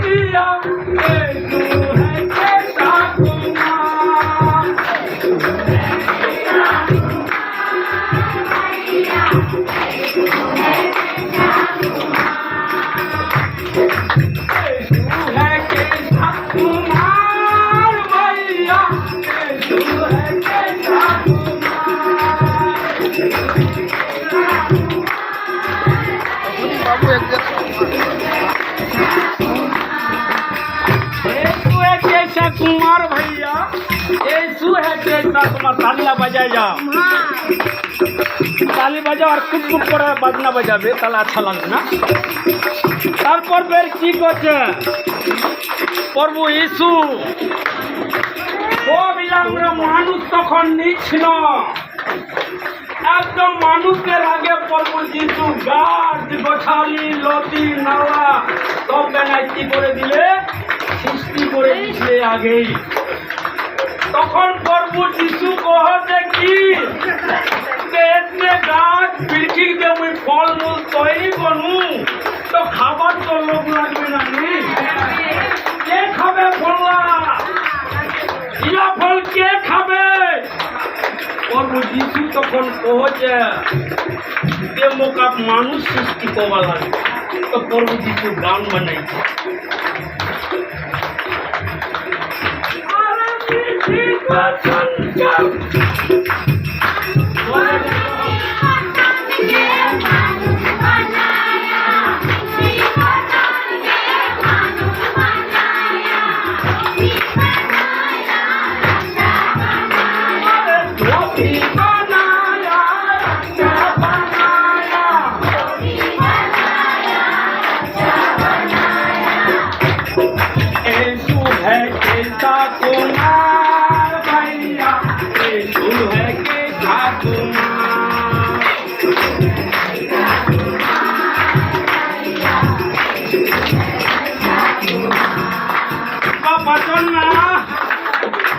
भैया यीशु है कैसा कुमार। कुमार भैया यीशु है कैसा कुमार। तालियां बजाए जाओ, ताली बजाओ और कुछ कुछ করে বাজনা বাজাবে তাহলে আচ্ছা লাগবে না। তারপর বের কি করছে প্রভু ইসু আমরা মানুষ তখন নিচ্ছিল একদম মানুষের আগে প্রভু যিশু গাছ গোছালি লতি নালা সব বেনাইতি করে দিলে সৃষ্টি করে দিচ্ছে আগেই। তখন প্রভু যিশু কহছে কি গাছ বৃক্ষি যে মুই ফল মূল তৈরি করু তো খাবার তো লোক লাগবে না, কে খাবে ফললা ইয়া ফল কে খাবে? প্রভু যিশু তখন কহছে যে মোকা মানুষ সৃষ্টি করবা লাগে। তো প্রভু যিশু গান বানাইছে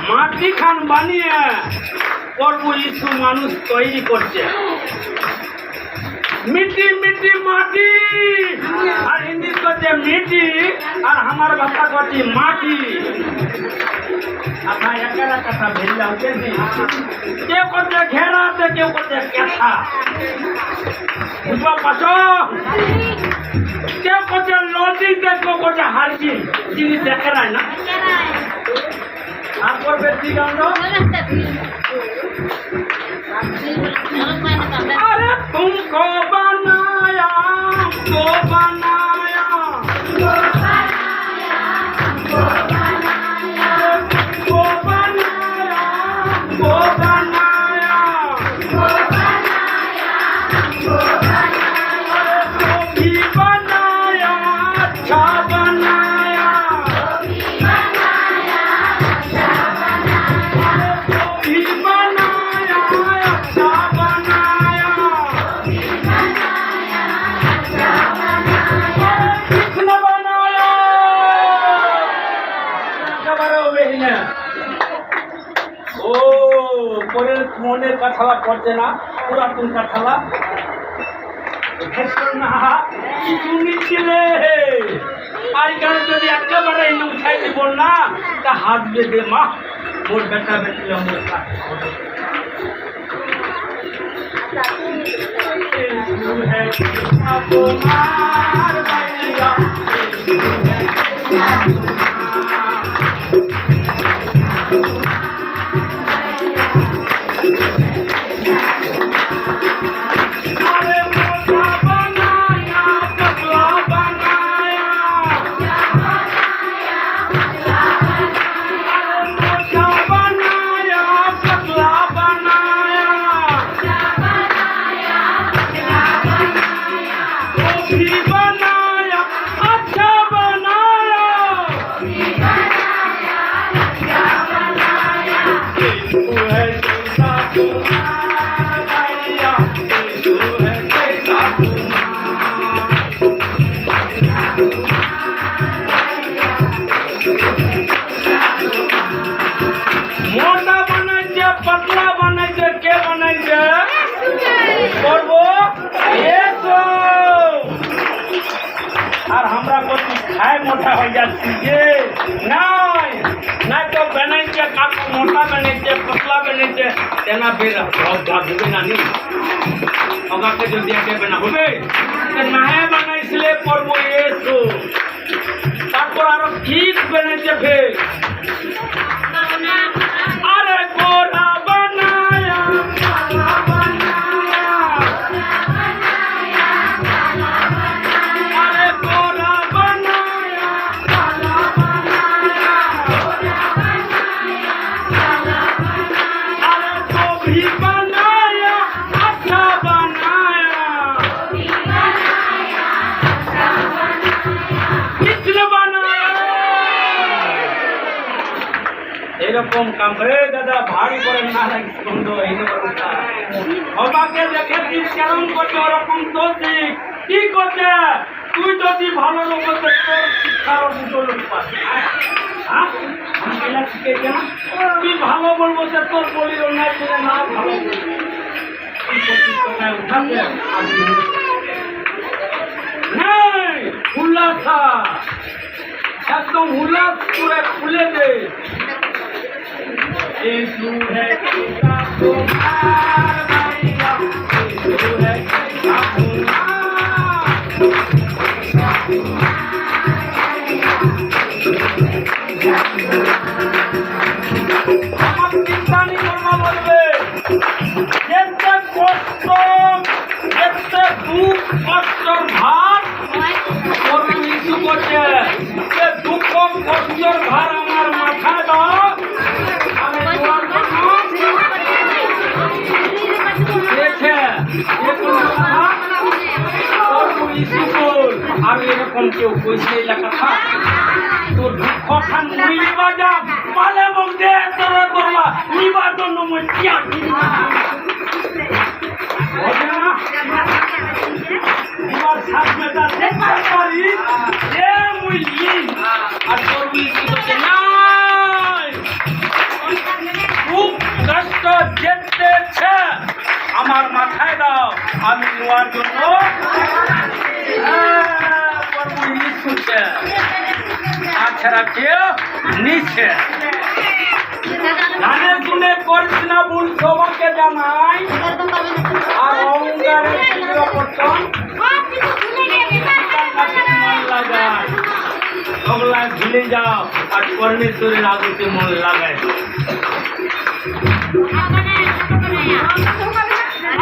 মাটি খান বানিয়ে প্রভু যিশু মানুষ তৈরি করছে। মিটি মিটি মাটি আর হিন্দি করছে মিটি আর আমার ভাষা করছি মাটি। আপনার একেরা কথা ভেজে যাচ্ছে, কেউ করছে ঘেরাতে কেউ করছে কেথা বুঝবা পাচ্ছ, কেউ করছে নদীতে কেউ করছে হারকিন জিনিস দেখে নাই না। তারপর ব্যক্তি গান अरे तुमको बनाया हमको बनाया तुमको बनाया हमको बनाया तो भी बनाया अच्छा बनाया মনের কাঠালা পড়ছে না, পুরাতন কাঠালা না কিছু নিচ্ছিলে। আর এখানে যদি একেবারে উঠাই দিব না তা হাত বেঁধে মা মোর বেটা বেঁচল মোর করছি খায় মোটা হয়ে যাচ্ছি যে নাই নাই তো বেনাইছে কাকু মোটা বেনাইছে পতলা বেনাইছে তেনা বের হবে না নি আমাকে যদি দেবে না হবে নাহে বানাইছিলে পর্ব এসো তারপর আরো ঠিক বেনাইছে ফের আরে গোরা বানায়া আরে গোরা বানায়া আরে কবি বানায়া আচ্ছা বানায়া কিসনে বানায়া এরকম কাম করে দাদা ভারী করে না লাগে বন্ধ এইরকম আমাকে দেখে তুই কেমন করছে ওরকম তো কি করছে তুই যদি ভালো লোক হতে তোর শিক্ষার দুটো লোক পাবি হ্যাঁ আমি এটা শিখেছি না তুই ভালো বলবো যে তোর বলি অন্যায় করে না ভালো উঠাতে নেই উল্লাসা একদম উল্লাস করে খুলে দে यीशु है किसका कुमार भैया यीशु है किसका আমার চিন্তা নি করবা বলবে যেতে কষ্ট যেতে দুঃখ কষ্টর ভার ওর ইস্যু করছে যে দুঃখ কষ্টর ভার আমার মাথায় দাও আর এরকম কেউ কইছে কথা তোর দুঃখ খান নিবা যা পালে বলতে তোর করবা নিবার জন্য মই টিয়া এবার সামনেটা দেখতে পারি যে মুই আর তোর বুঝতে নাই খুব কষ্ট যেতেছে আমার মাথায় দাও আমি নেওয়ার জন্য তাছাড়া কেউ নিচ্ছে জানে শুনে করিস না ভুল সবাইকে জানাই আর অহংকারের পরিবর্তন মন লাগায় ওগুলা ভুলে যাও আর পরমেশ্বরের আগুতে মন লাগায়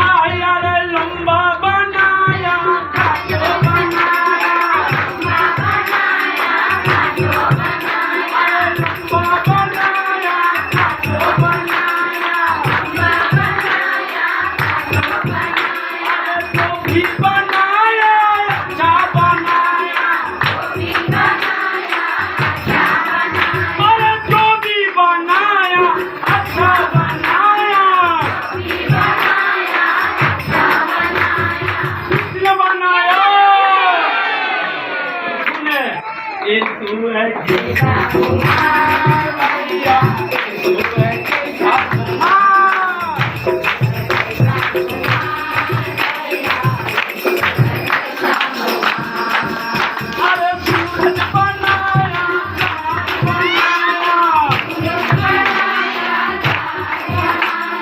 আয়ারে লম্বা বানায়া খাটো বানায়া লম্বা বানায়া খাটো বানায়া কবি বানায়া চা বানায়া আরে কবি বানায়া আচ্ছা বানায়া यीशु है किसका कुमार भैया यीशु है किसका कुमार अरे सूरज बनाया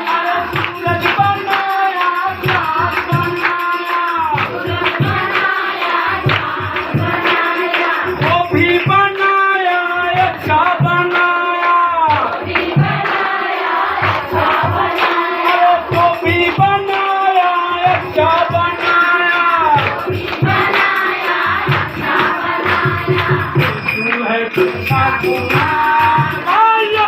अरे सूरज बनाया भी बनाया अच्छा बनाया को भी बनाया अच्छा बनाया तू है किसका कुमार भैया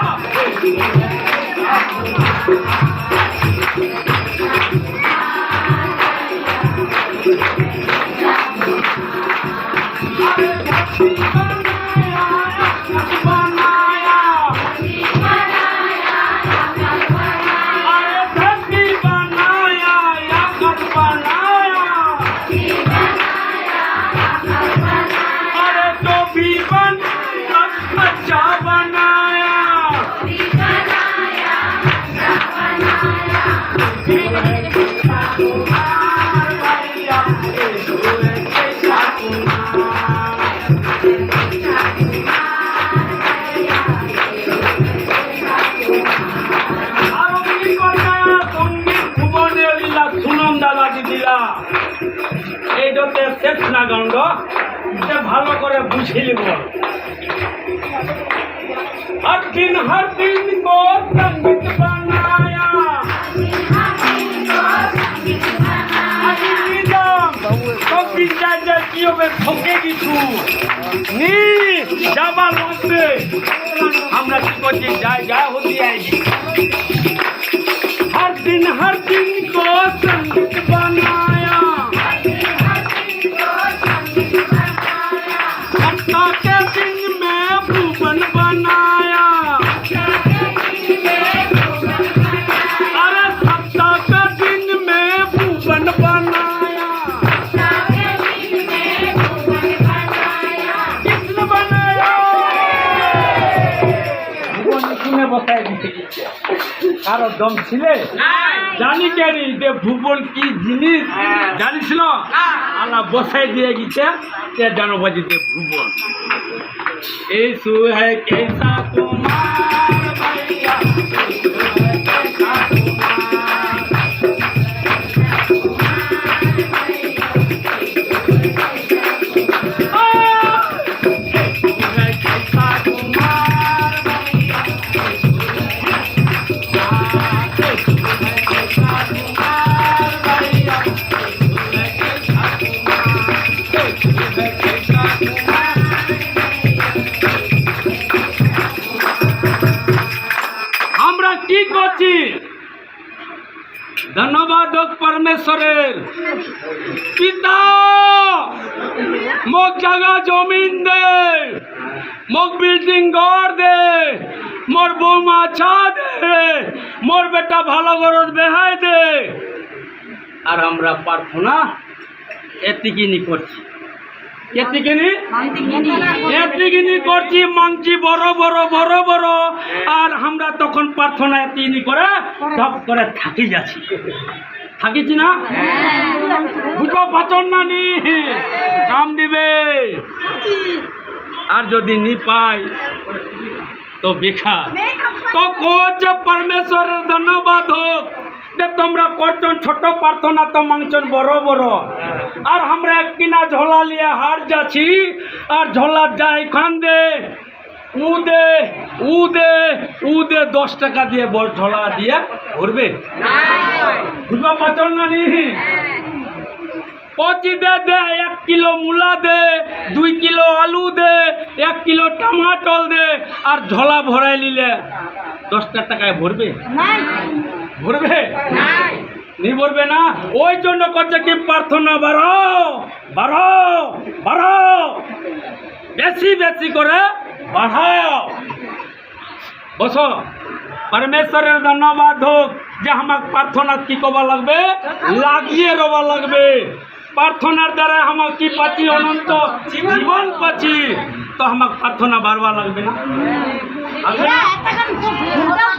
দণ্ড সে ভালো করে বুঝিলি বল। हर दिन को संगीत बनाया कभी जातियों में ठोकेगी तू नी जावा लगते हमरा को जाएगा होती आएगी। हर दिन को संगीत बनाया सप्ताह के दिन में भुवन बनाया अरे सप्ताह के दिन में भुवन बनाया किसने बनाया भुवन किसने बताया दिखे কারো দম ছিলে জানি কেনি যে ভুবন কি জিনিস জানিছিল আল্লাহ বসাই দিয়ে গেছে তে জানো বাজিতে ভুবন এই সু হ্যায় কেসা কুমার ভাইয়া আমরা কি করছি ধন্যবাদ হোক পরমেশ্বরের পিতা মোক জায়গা জমিন দে মোক বিল্ডিং ঘর দে মোর বৌমা ছা দে মোর বেটা ভালো ঘরত বেহাই দে আর আমরা প্রার্থনা এতিকিনি করছি এতিকিনি করছি মাংছি বড় বড় বড় বড় আর আমরা তখন প্রার্থনা এতিকিনি করে সব করে থাকি যাচ্ছি থাকিছি না বুঝো পাচন না নি কাম দিবে আর যদি নি পাই তো বেকার তো কোচ পরমেশ্বরের ধন্যবাদ হোক যে তোমরা করছন ছোট প্রার্থনা তো মাংছন বড় বড় আর আমরা এক কিনা ঝোলা লিয়ে হার যাচ্ছি আর ঝোলা যাই খান দে উ দে 10 টাকা দিয়ে বড় ঝোলা দিয়ে ভরবে বুঝবা পাচন না নি পচি দে 1 কিলো মূলা দে 2 কিলো আলু দে 1 কিলো টমাটল দে আর ঝোলা ভরাই নিলে 10 টাকায় ভরবে ভরবে নি ভরবে না ওই জন্য করছে কি প্রার্থনা বাড়াও বেশি বেশি করে বাড়াও বসো পরমেশ্বরের ধন্যবাদ হোক যে আমাকে প্রার্থনা কি কবা লাগবে লাগিয়ে রবা লাগবে প্রার্থনার দ্বারা আমাকে কি পাচ্ছি অনন্ত জীবন পাচ্ছি তো আমাকে প্রার্থনা বাড়বা লাগবে না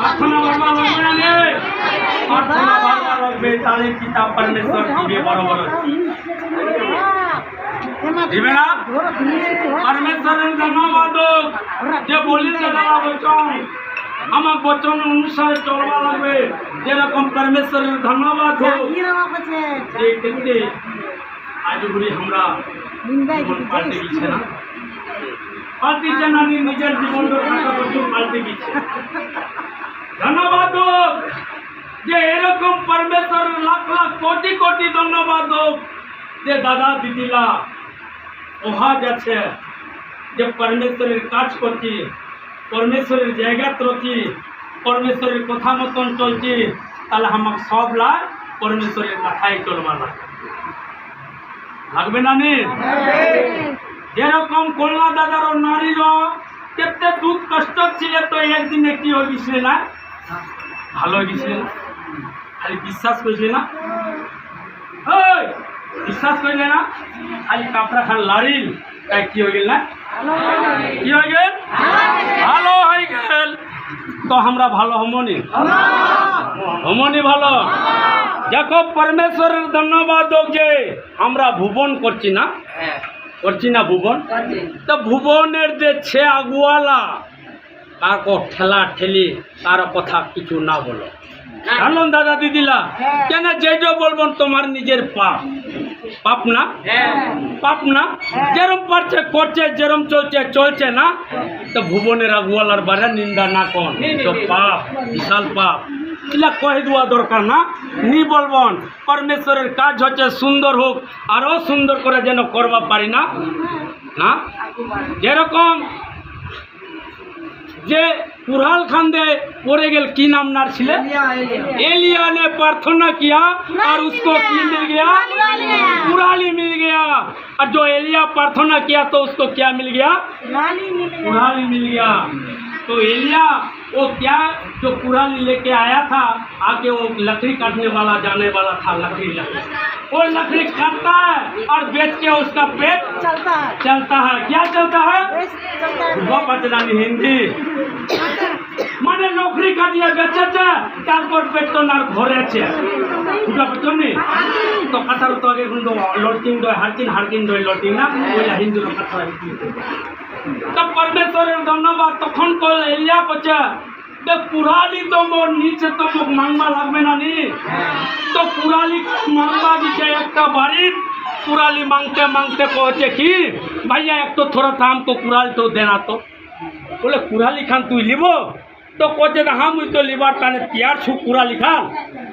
প্রার্থনা বাড়বা লাগবে না রে প্রার্থনা বাড়বা লাগবে তাহলে কিতাব পরমেশ্বর দিবে বড় বড় দিবে না পরমেশ্বরের ধন্যবাদ হোক যে বলি দাদা বচন আমার বচন অনুসারে চলবা লাগবে যেরকম পরমেশ্বরের ধন্যবাদ হোক যে ক্ষেত্রে আজগুলি আমরা পাল্টে গেছে না পাল্টিছে না নিজের জীবন পাল্টে গেছে ধন্যবাদ হোক যে এরকম পরমেশ্বরের লাখ লাখ কোটি কোটি ধন্যবাদ হোক যে দাদা দিদিলা ওহা যাচ্ছে যে পরমেশ্বরের কাজ করছি পরমেশ্বরের জায়গাত রয়েছি পরমেশ্বরের কথা মতন চলছি তাহলে আমাকে সব লাগ পরমেশ্বরের কথাই চলবা লাগবে না নি যেরকম কল্যাণ দাদার নারীর কেতে দুঃখ কষ্ট ছিল তো একদিন একটি হয়ে গেছিল না ভালো হয়ে গেছিল না খালি বিশ্বাস করেছিল না বিশ্বাস করলে না খালি কাপড়া খান লাড়িল তাই কি হয়ে গেল না কি হয়ে গেল ভালো হয়ে গেল তো আমরা ভালো হমনি ভালো দেখো পরমেশ্বরের ধন্যবাদ হোক যে আমরা ভুবন করছি না ভুবন তো ভুবনের যে ছে আগুয়ালা কারো ঠেলা ঠেলি কারো কথা কিছু না বলো জানলাম দাদা দিদিলা কেন যেটা বলবেন তোমার নিজের পাপ পাপ না? পাপ না? যেরম পারছে করছে, যেরম চলছে চলছে না, তো ভুবনের আগুয়ালার বারে নিন্দা না কর, তো পাপ, বিশাল পাপ। এগুলা কয়ে দেওয়া দরকার না, নি বলবন পরমেশ্বরের কাজ হচ্ছে সুন্দর হোক, আরও সুন্দর করে যেন করবা পারি না। না যেরকম যে कुराल खानदे पड़े गेल, की नाम नार छिले? एलिया ने प्रार्थना किया और उसको की मिल गया? कुराली मिल गया। और जो एलिया प्रार्थना किया तो उसको क्या मिल गया? कुराली मिल गया। तो एलिया वो क्या, जो कुराली लेके आया था, आके वो लकड़ी काटने वाला जाने वाला था, लकड़ी वो लकड़ी काटता है और बेच के उसका पेट चलता है। क्या चलता है? पचनानी हिंदी মানে নকরি কাটিয়ে বেচেছে, তারপর বেতনার ঘরেছে ওটা বুঝলি তো কথার তো আগে কিন্তু লটিং দয় হারকিন দয় লটিং না, ওইটা হিন্দুর কথা। তো পরমেশ্বরের ধন্যবাদ। তখন তো এলিয়া বলছে যে কুরালি তো মোর নিচে তো মোক মাংবা লাগবে না নি, তো কুরালি মাংবা দিচ্ছে একটা বাড়ির। कुराली मांगते मांगते पहुँचे कि भैया एक तो थोड़ा था हमको कुराल तो देना। तो बोले कुराली खान तू लिबो? तो कहते हाँ मुझे तो लिबार ताने तैयार छू कुराली खान,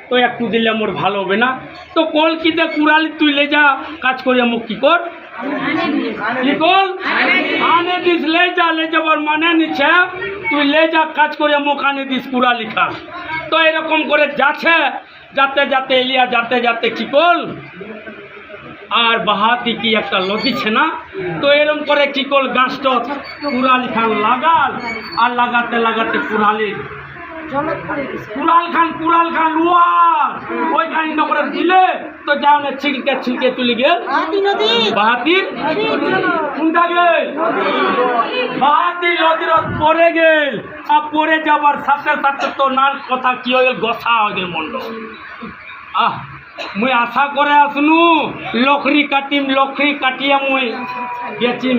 तो एक तू दिले मोर भालो হবে না। तो कल कि दे कुराली তুই ले जा কাজ করে মুখ কি কর, কি কর আনে দিস, ले যাবার মানে নিচ্ছে তুই ले जा কাজ করে মুখ আনে দিস কুরালি খান। তো এরকম করে যাচ্ছে, যাতে যাতে এলিয়া যাতে যাতে কি কর আর বাহাতি কি একটা লতি ছে না, তো এরকম করে কি কল গাছটা কুরালি খান লাগাল, আর লাগাতে লাগাতে কুরাল খান লুয়ার ওইখানে নকরে দিলে তো যাওনে ছিলকে তুলি গেল বাহাতির কোনটা গেল, বাহাতির নদীর পড়ে গেল। আর পড়ে যাবার সাথে সাথে তো নার কথা কি হয়ে গেল, গসা হয়ে গেল মন্ড। মুই আশা করে আসনু লকড়ি কাটিয়ে মুই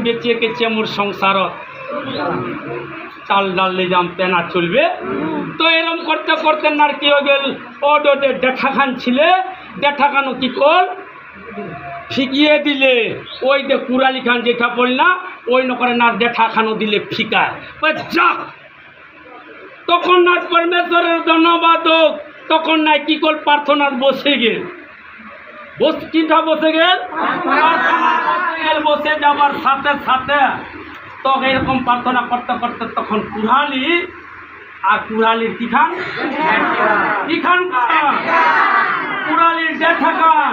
বেচিয়ে কেছে মোর সংসার চাল ডাল লে যাম তেনা চলবে। তো এরম করতে করতে নার কি হয়ে গেল, ও ডোডে ডেঠা খান ছিলে, ডেঠা খানও কি কর ফিকিয়ে দিলে। ওই যে কুরালি খান যেটা বল না, ওই নকরে নার ডেঠা খানও দিলে ফিকা যা। তখন নার পরমেশ্বরের ধন্যবাদ হোক, তখন নাই কি কর প্রার্থনার বসে গেল। কিটা বসে গেল? বসে যাবার সাথে সাথে তো এরকম প্রার্থনা করতে করতে তখন কুরালি আর কুরালির কি খান কুরালির জেঠা খান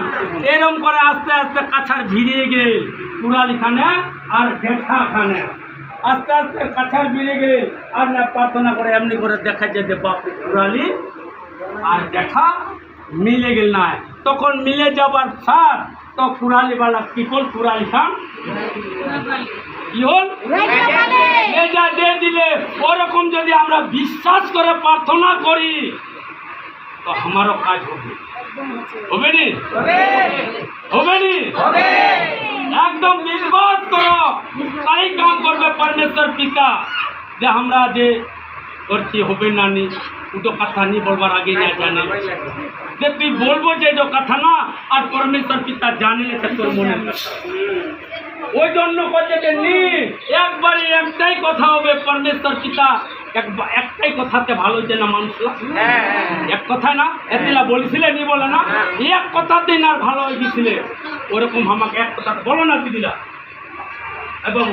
এরকম করে আস্তে আস্তে কাছার ভিড়িয়ে গেল। কুরালি খানে আর জেঠা খানে আস্তে আস্তে কাছার ভিড়ে গেল। আর না প্রার্থনা করে এমনি করে দেখা যায় যে বাপ কুরালি আর জেঠা মিলে গেল না। তখন মিলে যাবার সাথ তো কুরালিওয়ালা কি কল কুরালি খান কি হল লেজা দিয়ে দিলে। ওরকম যদি আমরা বিশ্বাস করে প্রার্থনা করি তো আমারও কাজ হবে, হবে নি? হবে নি? একদম বিশ্বাস করো, তাই কাম করবে পরমেশ্বর পিতা। যে আমরা যে করছি হবে না নি, দুটো কথা নি বলবার আগে না জানে যে তুই বলবো যে কথা না, আর পরমেশ্বর পিতা জানলে তোর মনে ওই জন্য বলছে যে নি একবারই একটাই কথা হবে। পরমেশ্বর পিতা একটাই কথাতে ভালো হচ্ছে না মানুষরা, এক কথা না এতলা বলছিলে নি বলে না, এক কথাতেই না ভালো হয়ে গেছিলে। ওরকম আমাকে এক কথা বলো না দিদিরা। এবং